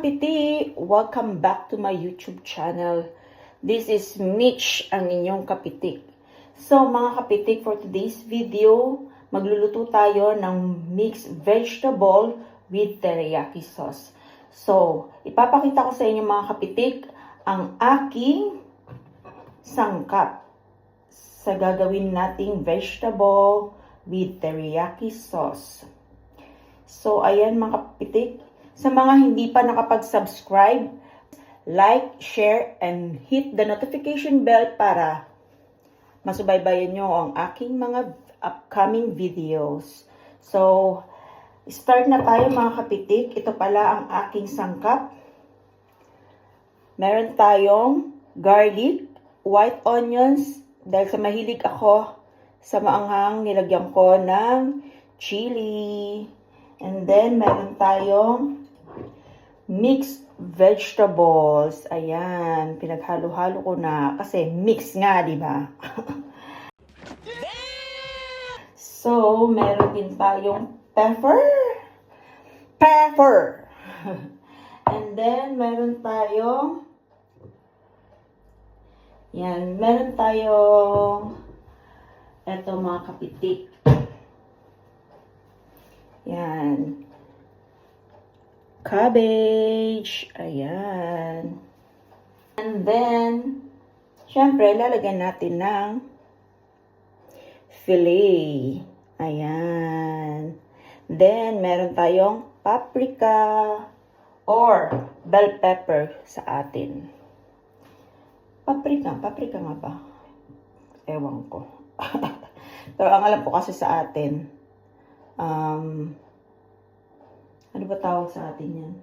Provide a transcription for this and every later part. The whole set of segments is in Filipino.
kapiti! Welcome back to my YouTube channel. This is Mitch, ang inyong kapitik. So mga kapitik, for today's video, magluluto tayo ng mixed vegetable with teriyaki sauce. So, ipapakita ko sa inyo mga kapitik ang aking sangkap sa gagawin nating vegetable with teriyaki sauce. So, ayan mga kapitik. Sa mga hindi pa nakapag-subscribe, like, share, and hit the notification bell para masubaybayan nyo ang aking mga upcoming videos. So, start na tayo mga kapitik. Ito pala ang aking sangkap. Meron tayong garlic, white onions, dahil sa mahilig ako sa maanghang, nilagyan ko ng chili. And then, meron tayong mixed vegetables. Ayan, pinaghalo-halo ko na kasi mix nga, di ba? So, meron din tayong pepper. And then, meron tayong meron tayong eto mga kapitik. Yan. Cabbage. Ayan. And then, syempre, lalagyan natin ng filet. Ayan. Then, meron tayong paprika or bell pepper sa atin. Paprika nga ba? Ewan ko. Pero ang alam ko kasi sa atin, ano ba tawag sa atin yan?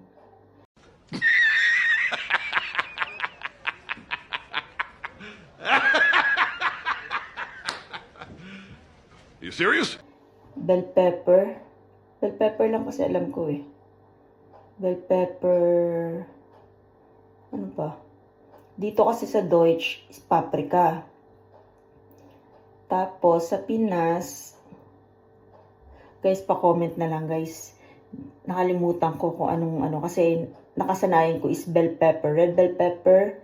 You serious? Bell pepper. Bell pepper lang kasi alam ko eh. Bell pepper. Ano pa? Dito kasi sa Deutsch is paprika. Tapos sa Pinas, guys, pa-comment na lang guys. Nakalimutan ko kung anong kasi nakasanayan ko is bell pepper, red bell pepper,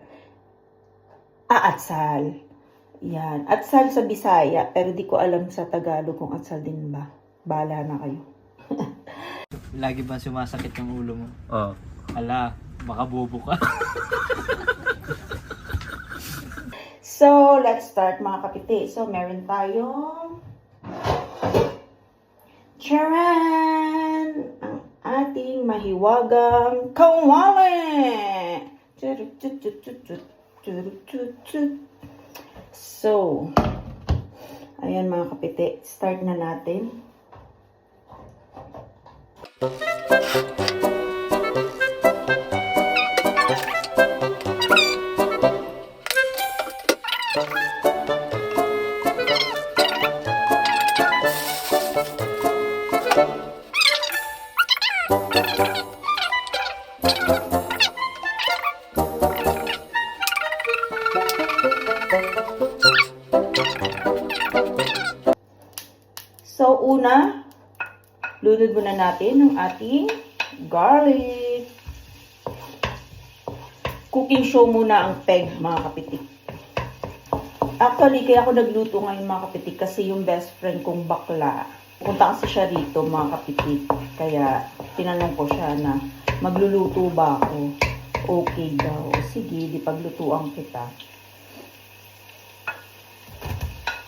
atsal. Yan, atsal sa Bisaya, pero di ko alam sa Tagalog kung atsal din ba. Bahala na kayo. Lagi ba sumasakit yung ulo mo? Oo. Ala, baka bobo ka. So, let's start mga kapiti. So, meron tayong charan! Ang ating mahiwagang kawali! So, ayan mga kapiti. Start na natin. So, una, lunod muna natin ang ating garlic. Cooking show muna ang peg, mga kapitik. Actually, kaya ako nagluto ngayon, mga kapitik, kasi yung best friend kong bakla, punta kasi siya rito, mga kapitik. Kaya, tinanong ko siya na, magluluto ba ako? Okay daw. Sige, di paglutuan kita.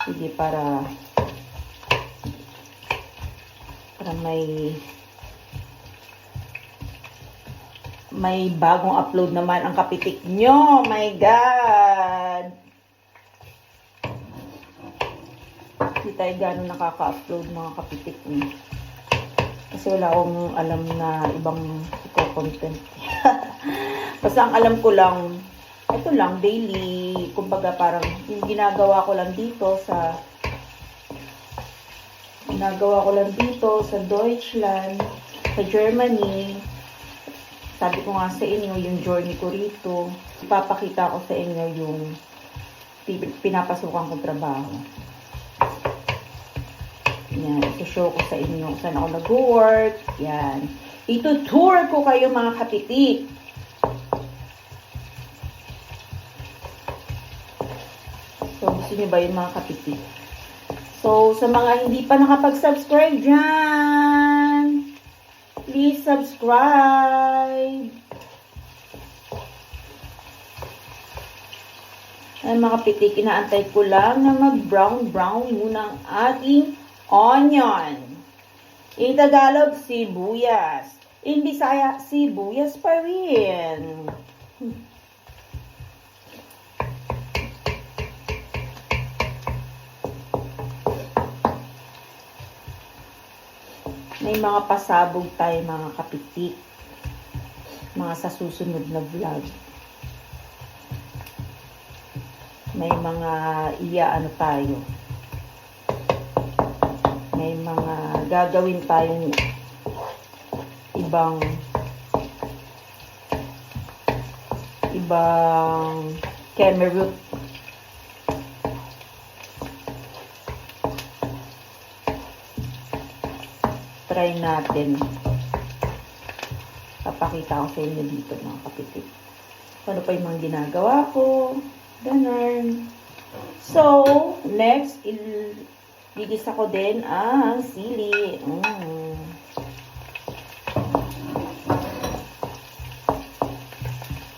Sige, para may bagong upload naman ang kapitik nyo. My God! Hindi tayo gano'n nakaka-upload mga kapitik nyo. Kasi wala akong alam na ibang content. Basta ang alam ko lang, ito lang, daily. Kumbaga parang yung ginagawa ko lang dito sa Deutschland, sa Germany. Sabi ko nga sa inyo, yung journey ko rito. Ipapakita ko sa inyo yung pinapasukan kong trabaho. Yan, ito-show ko sa inyo saan ako nag-work. Yan. Itutour ko kayo mga kapitik. So, gusto niyo ba yung mga kapitik? So, sa mga hindi pa nakapag-subscribe dyan, please subscribe. Ay, mga kapitik, inaantay ko lang na mag-brown-brown muna ang ating onion. In Tagalog, sibuyas. In Bisaya, sibuyas pa rin. May mga pasabog tayo mga kapitik. Mga sa susunod na vlog. May mga ano tayo. May mga gagawin tayong ibang kemerut. Try natin. Papakita ko sa inyo dito mga kapitik. Ano pa yung mga ginagawa ko. Ganun. So, next, gigisa ko din ang sili.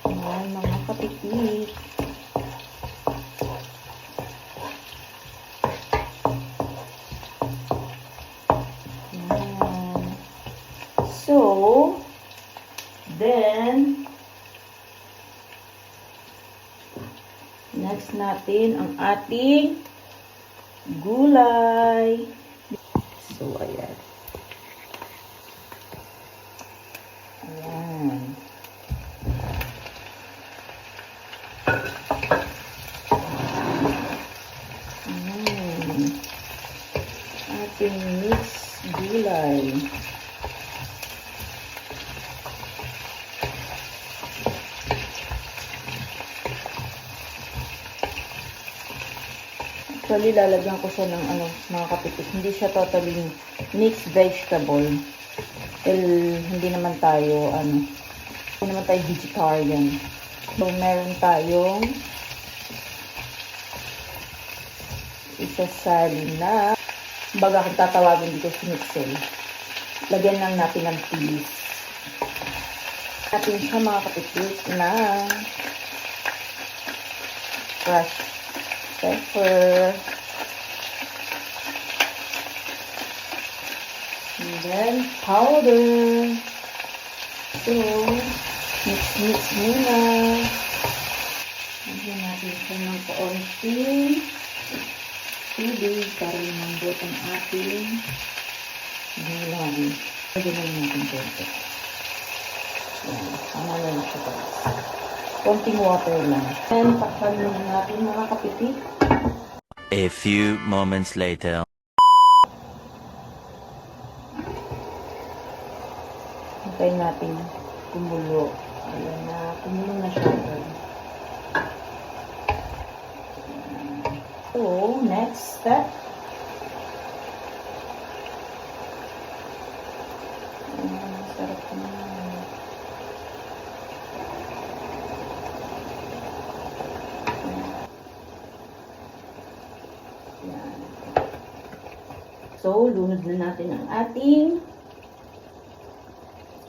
Ayan, mga kapitik. Ayan. So, then, next natin ang ating gulay. So, ayan. Ayan. Ating mix gulay. Actually, lalagyan ko siya ng mga kapitik. Hindi siya totally mixed vegetable. Hindi naman tayo, vegetarian. So, meron tayong isasali na, baga kung tatawagin dito si Mixel. Lagyan lang natin ng peas. Natin siya mga kapitik na fresh pepper. And then, powder. So, mix muna. Lagyan natin siya ng kaunting tubig para lumambot ang ating gulay. Lagyan lang natin konti. Ayan, tama lang siya pa. Konting water lang. And takpan lang natin mga kapitik. A few moments later. Hintayin natin kumulo. Ayan na, kumulo na siya. So, next step. Sarap na. So, lunod na natin ang ating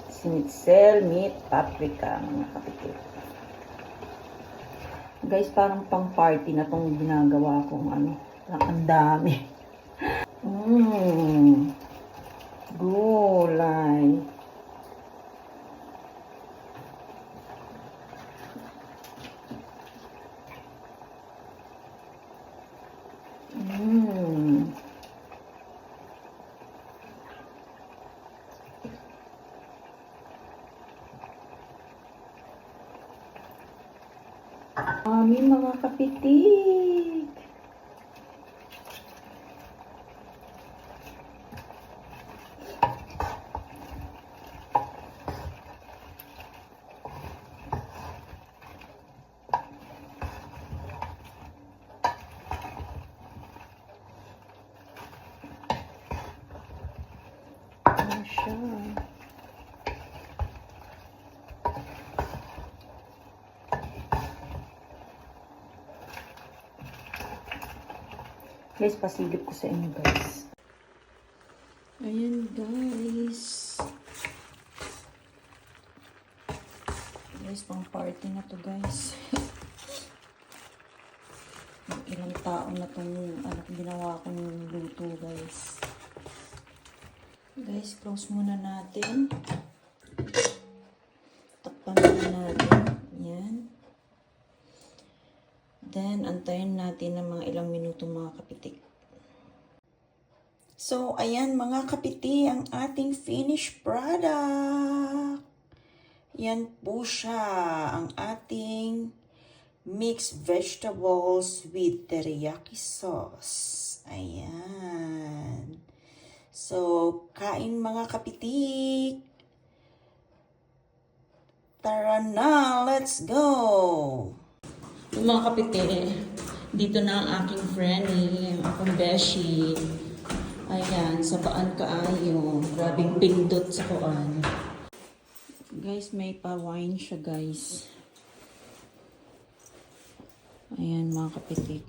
sinitsel meat paprika, mga kapitik. Guys, parang pang party na tong ginagawa kong ang dami. Gulay. Aming mga kapitik. Ano siya? Guys, pasilip ko sa inyo, guys. Ayan, guys. Guys, pang party na to, guys. Ilang taon na itong ginawa kong luto, guys. Guys, close muna natin. Takpan muna natin. Yan. Then, antayin natin ng mga ilang minuto, mga kapitik. So, ayan mga kapiti, ang ating finished product. Yan po siya, ang ating mixed vegetables with teriyaki sauce. Ayan. So, kain mga kapitik. Tara na, let's go! Yung mga kapiti, dito na ang aking Frenny, ang akong beshi. Ayan, sabaan kaayo. Grabing pindot sa kuan. Guys, may pa-wine siya, guys. Ayan, mga kapitik.